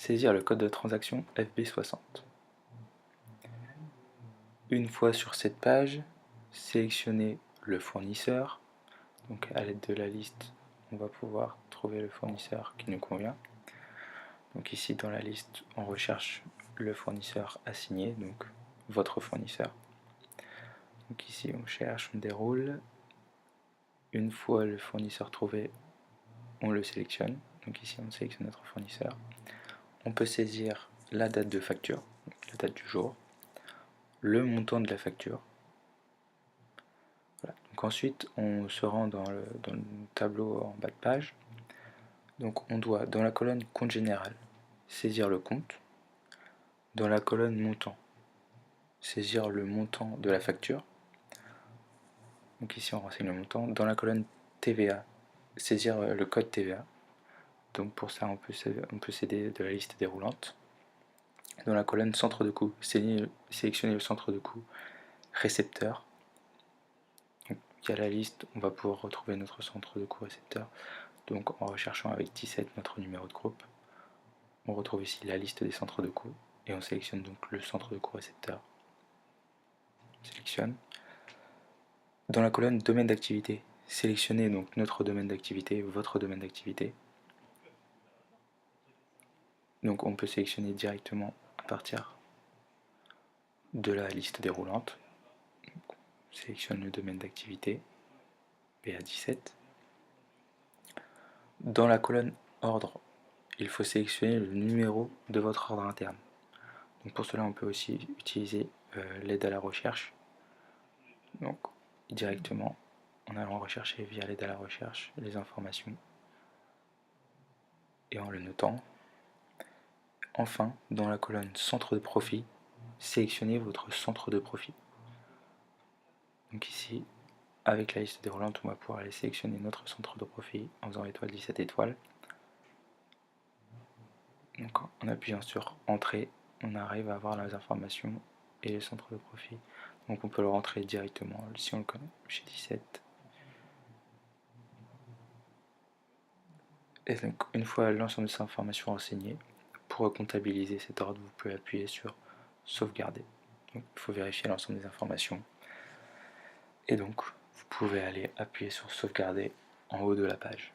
saisir le code de transaction FB60. Une fois sur cette page, sélectionnez le fournisseur. Donc à l'aide de la liste, on va pouvoir trouver le fournisseur qui nous convient. Donc ici dans la liste, on recherche le fournisseur assigné, donc votre fournisseur. Donc ici on cherche, on déroule. Une fois le fournisseur trouvé, on le sélectionne. Donc ici on sélectionne notre fournisseur. On peut saisir la date de facture, la date du jour, le montant de la facture. Voilà. Donc ensuite on se rend dans le tableau en bas de page. Donc on doit dans la colonne compte général saisir le compte. Dans la colonne montant, saisir le montant de la facture. Donc ici on renseigne le montant. Dans la colonne TVA, saisir le code TVA. Donc pour ça on peut s'aider de la liste déroulante. Dans la colonne centre de coût, sélectionner le centre de coût récepteur. Donc, via la liste, on va pouvoir retrouver notre centre de coût récepteur. Donc en recherchant avec 17 notre numéro de groupe, on retrouve ici la liste des centres de coût et on sélectionne donc le centre de coût récepteur. On sélectionne. Dans la colonne domaine d'activité, sélectionnez donc notre domaine d'activité, votre domaine d'activité. Donc on peut sélectionner directement à partir de la liste déroulante. Donc, on sélectionne le domaine d'activité, BA17. Dans la colonne ordre, il faut sélectionner le numéro de votre ordre interne. Donc pour cela on peut aussi utiliser l'aide à la recherche. Donc directement en allant rechercher via l'aide à la recherche les informations et en le notant. Enfin, dans la colonne centre de profit, sélectionnez votre centre de profit. Donc ici, avec la liste déroulante, on va pouvoir aller sélectionner notre centre de profit en faisant étoile 17 étoiles. Donc en appuyant sur Entrée, on arrive à avoir les informations et le centre de profit. Donc on peut le rentrer directement si on le connaît chez 17. Et donc une fois l'ensemble de ces informations renseignées, pour comptabiliser cet ordre, vous pouvez appuyer sur Sauvegarder. Donc il faut vérifier l'ensemble des informations. Et donc vous pouvez aller appuyer sur Sauvegarder en haut de la page.